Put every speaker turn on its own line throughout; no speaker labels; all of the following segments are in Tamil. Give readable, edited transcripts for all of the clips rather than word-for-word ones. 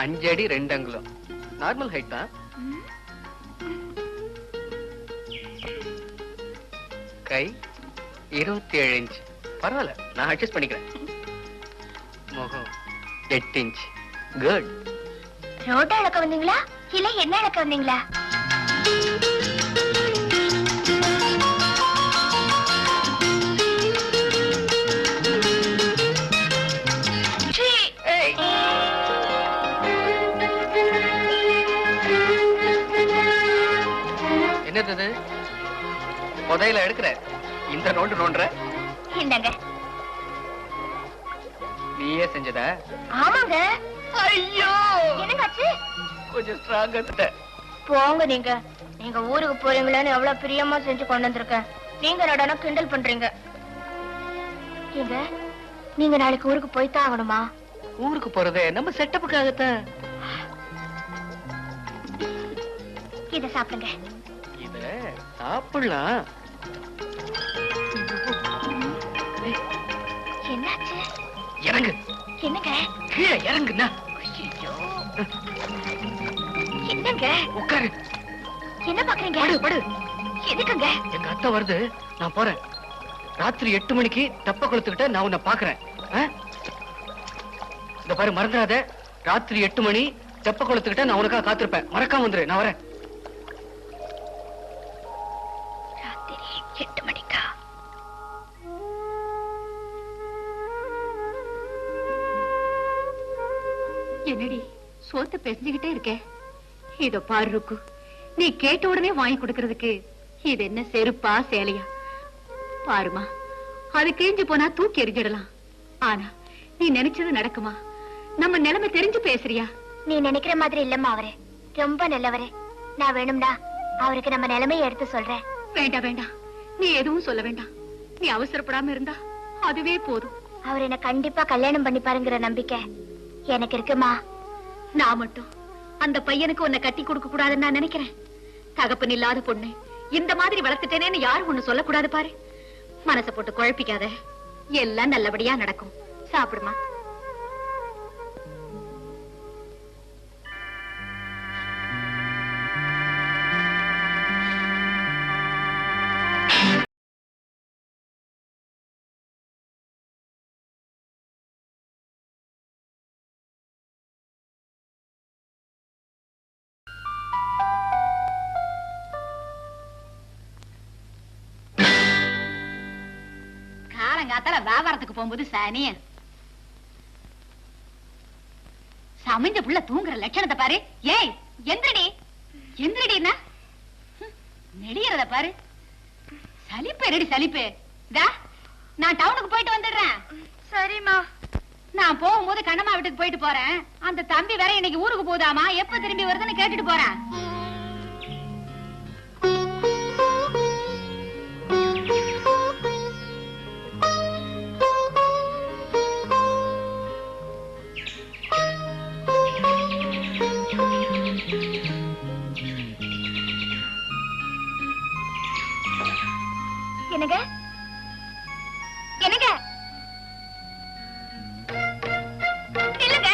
5 அடி 2 அங்குலம். நார்மல் ஹைட் தான். கை 27 இன்ச். பரவாயில்ல, நான் அட்ஜஸ்ட் பண்ணிக்கிறேன். முகம் 8 இன்ச். குட்.
ரோட்டா அளக்க வந்தீங்களா இல்ல என்ன அளக்க வந்தீங்களா?
என்னது புதையில எடுக்கிற? இந்த நோண்டு நோண்டுற?
இந்தாங்க.
நீயே செஞ்சதா?
ஆமாங்க.
ஐயோ,
என்னங்காச்சு?
கொஞ்சம் ஸ்ட்ராங்கா தட்ட.
போங்க நீங்க. நீங்க ஊருக்கு போறீங்களான்னு எவ்வளவு பிரியமா செஞ்சு கொண்டு வந்திருக்கேன். நீங்க நடனா கிண்டல் பண்றீங்க. நீங்க நீங்க நாளைக்கு ஊருக்கு போய்தான் ஆகணுமா?
ஊருக்கு போறதே நம்ம செட்டப்புக்காகத்தான்.
இத சாப்பிடுங்க.
இத சாப்பிடலாம்.
என்னாச்சு?
இறங்கு.
என்னங்க?
கீழே இறங்குண்ணா.
என்னங்க?
உட்காரு.
என்ன பாக்குறீங்க?
படு படு.
எதுக்குங்க?
எங்க அத்தை வருது, நான் போறேன். ராத்திரி 8 மணிக்கு தெப்ப குளத்துக்கிட்ட நான் உன்னை பாக்குறேன். இந்த பாரு, மறந்துடாத. ராத்திரி 8 மணி தெப்ப குளத்துக்கிட்ட நான் உனக்காக காத்திருப்பேன். மறக்காம வந்துரு. நான் வரேன்.
ராத்திரி 8 மணிக்கா?
என்னடி சோத்த பேசிக்கிட்டே இருக்க? இதோ பாரு ருக்கு, நீ கேட்ட உடனே வாங்கி கொடுக்கறதுக்கு இது என்ன செருப்பா சேலையா? பாருமா, அது கிழிஞ்சு போனா தூக்கி எறிஞ்சிடலாம். ஆனா நீ நினைச்சது நடக்குமா? நம்ம நிலைமை தெரிஞ்சு பேசுறியா?
நீ நினைக்கிற மாதிரி இல்லம்மா அவரு. ரொம்ப நல்லவரு. நான் வேணும்னா அவருக்கு நம்ம நிலைமையை எடுத்து சொல்றேன்.
வேண்டாம் வேண்டாம், நீ எதுவும் சொல்ல வேண்டாம். நீ அவசரப்படாம இருந்தா அதுவே போதும்.
அவர் என்ன கண்டிப்பா கல்யாணம் பண்ணி பாருங்கிற நம்பிக்கை எனக்கு இருக்குமா.
நான் மட்டும் அந்த பையனுக்கு உன்னை கட்டி கொடுக்க கூடாதுன்னு நான் நினைக்கிறேன். தகப்பன் இல்லாத பொண்ணு இந்த மாதிரி வளர்த்துட்டேனேன்னு யாரும் ஒண்ணு சொல்லக்கூடாது பாரு. மனசை போட்டு குழப்பிக்காத. எல்லாம் நல்லபடியா நடக்கும். சாப்பிடுமா. காலங்காத்தால வியாபாரத்துக்கு போகும்போது சனிய சமைஞ்ச புள்ள தூங்குற லட்சணத்தை பாரு. ஏய் எந்திரடி, எந்திரடினா நெடியறத பாரு. சலிப்பு ரெடி சலிப்பு. நான் டவுனுக்கு போயிட்டு வந்துடுறேன்.
சரிம்மா.
நான் போகும்போது கண்ணம்மா வீட்டுக்கு போயிட்டு போறேன். அந்த தம்பி வேற இன்னைக்கு ஊருக்கு போதாமா, எப்ப திரும்பி வருதுன்னு கேட்டுட்டு போறேன்.
என்னங்க? என்னங்க? இல்லங்க.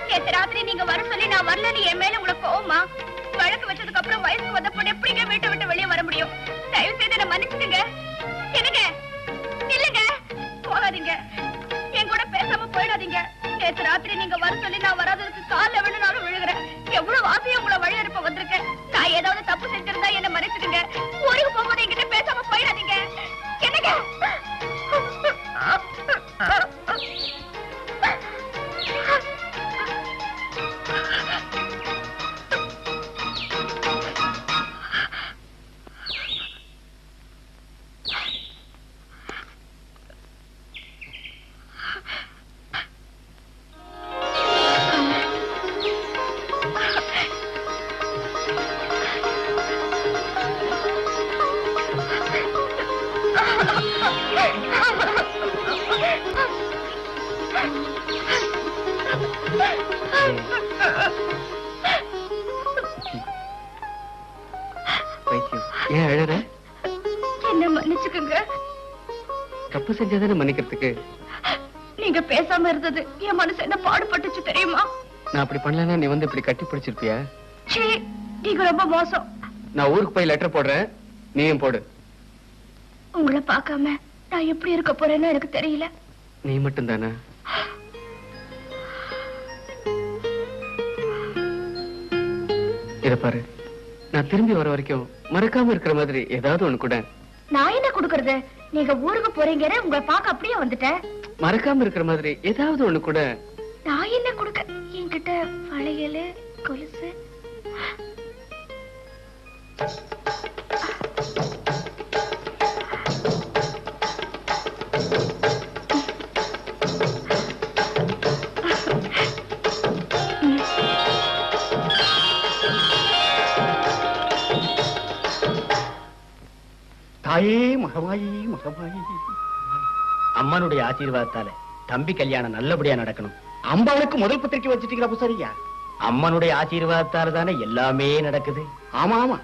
நேத்து ராத்திரி நீங்க வர சொல்லி நான் வரலன்னு என் மேல உங்களுக்கு கோவமா? வழக்கு வச்சதுக்கு அப்புறம் வயசுக்கு வந்த பொண்ணு எப்படிங்க வீட்டை விட்டு வெளியே வர முடியும்? தயவு செய்து என்ன மன்னிச்சுடுங்க. என்னங்க? இல்லங்க, போகாதீங்க. என் கூட பேசாம போயிடாதீங்க. நேத்து ராத்திரி நீங்க வர சொல்லி நான் வராததுக்கு கால விழுனாலும் விழுகிறேன். எவ்வளவு ஆசையா உங்களை வழி அனுப்ப வந்திருக்கேன். நான் ஏதாவது தப்பு செஞ்சிருந்தா என்ன மன்னிச்சுடுங்க. ஊருக்கு போகும்போது என்கிட்ட பேசாம போயிடாதீங்க. என்னங்க?
ஏன் அழற?
என்ன மன்னிச்சுக்குங்க.
தப்பு செஞ்சதானே மன்னிக்கிறதுக்கு.
நீங்க பேசாம இருந்தது என் மனசு என்ன பாடுபட்டுச்சு தெரியுமா?
நான் அப்படி பண்ணலன்னா நீ வந்து இப்படி கட்டி பிடிச்சிருப்பியா?
சீ, நீங்க ரொம்ப மோசம்.
நான் ஊருக்கு போய் லெட்டர் போடுறேன், நீயும் போடு.
உங்களை பார்க்காம நான் எப்படி இருக்க போறேன்னு எனக்கு தெரியல.
நீ மட்டும் தானே? இத பாரு, நான் திரும்பி வர வரைக்கும் மறக்காம இருக்கிற மாதிரி ஏதாவது ஒண்ணு கூட.
நான் என்ன கொடுக்கறது? நீங்க ஊருக்கு போறீங்கன்னு உங்களை பார்க்க அப்படியே வந்துட்டேன்.
மறக்காம இருக்கிற மாதிரி ஏதாவது ஒண்ணு கூட.
நான் என்ன கொடுக்க? என்கிட்ட வளையல், கொலுசு.
தாயே மகமாயி மகமாயி, அம்மனுடைய ஆசீர்வாதத்தால தம்பி கல்யாணம் நல்லபடியா நடக்கணும். அம்பாளுக்கு முதல் பத்திரிக்கை வச்சிட்டீங்களா பூசாரியா? அம்மனுடைய ஆசீர்வாதத்தால தானே எல்லாமே நடக்குது. ஆமா ஆமா.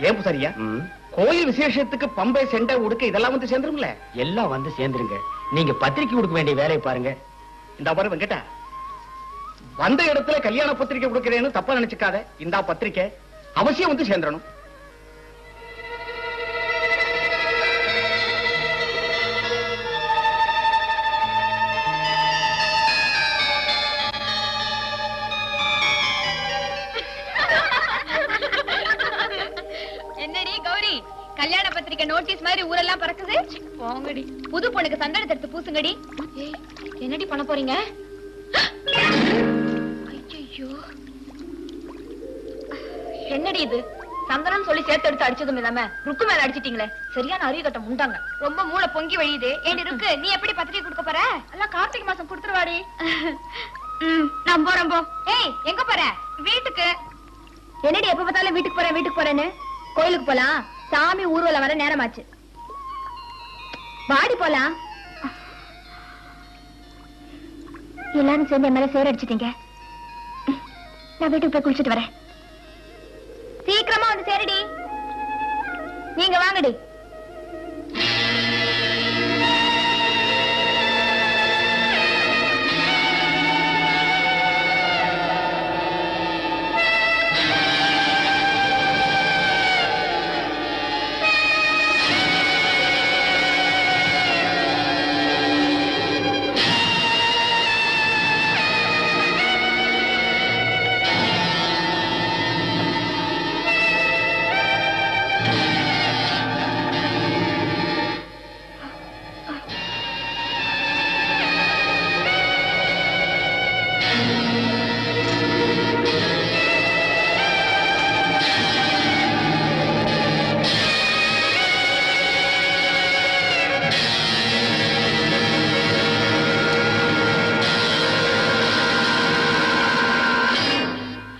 ஏன் பூசாரியா, கோயில் விசேஷத்துக்கு பம்பை, செண்டை, உடுக்க இதெல்லாம் வந்து சேர்ந்துரும்ல? எல்லாம் வந்து சேர்ந்துருங்க. நீங்க பத்திரிக்கை கொடுக்க வேண்டிய வேலையை பாருங்க. இந்த பாரு வெங்கடா, வந்த இடத்துல கல்யாண பத்திரிக்கை கொடுக்கிறேன்னு தப்பா நினைச்சுக்காத. இந்த பத்திரிக்கை அவசியம் வந்து சேர்ந்துடணும்.
என்னடி கௌரி, கல்யாண பத்திரிக்கை நோட்டீஸ் மாதிரி ஊரெல்லாம் பறக்குது. போங்கடி, புது பொண்ணுக்கு சந்தனத்தை எடுத்து பூசுங்கடி. என்னடி பண்ண போறீங்க? ஐயோ, என்னடி இது? சந்தனம் சொல்லி சேர்த்து எடுத்து அடிச்சதும் இல்லாம ருக்கு மேல அடிச்சிட்டீங்களே, சரியான அறிகட்டம் உண்டாங்க. ரொம்ப மூளை பொங்கி வழியுது. ஏண்டி ருக்கு, நீ எப்படி பத்திரிக்கை கொடுக்க போற? எல்லாம் கார்த்திகை மாசம் கொடுத்துருவாடி. நான் போறேன். போ. ஏய், எங்க போற? வீட்டுக்கு. என்னடி எப்ப பார்த்தாலும் வீட்டுக்கு போறேன்னு? கோயிலுக்கு போலாம், சாமி ஊர்வலம் வர நேரமாச்சு. வாடி போலாம். எல்லாரும் சேர்ந்து என் மேல சேர அடிச்சிட்டீங்க. நான் வீட்டுக்கு போய் குளிச்சுட்டு வரேன். சீக்கிரமா வந்து சேரடி. நீங்க வாங்கடி.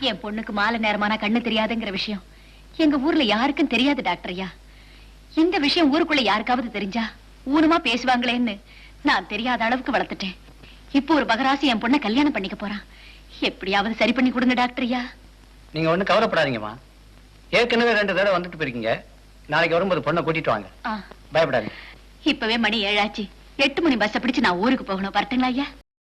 என் பொண்ணுக்கு மாலை நேரமான கண்ணு தெரியாதுங்கிற விஷயம் எங்க ஊர்ல யாருக்கும் தெரியாது டாக்டர் ஐயா. இந்த விஷயம் ஊருக்குள்ள யாருக்காவது தெரிஞ்சா ஊனமா பேசுவாங்களேன்னு நான் தெரியாத அளவுக்கு வளர்த்துட்டேன். இப்போ ஒரு பகராசி என் பொண்ணை கல்யாணம் பண்ணிக்க போறான். எப்படியாவது சரி பண்ணி கொடுங்க டாக்டர் ஐயா.
நீங்க ஒண்ணு கவலைப்படாதீங்கம்மா. ஏற்கனவே 2 தடவை வந்துட்டு போயிருக்கீங்க. நாளைக்கு வரும்போது பொண்ணை கூட்டிட்டு வாங்க. பயப்படாதீங்க.
இப்பவே மணி 7 ஆச்சு. 8 மணி பஸ் பிடிச்சு நான் ஊருக்கு போகணும். வரட்டுங்களா ஐயா?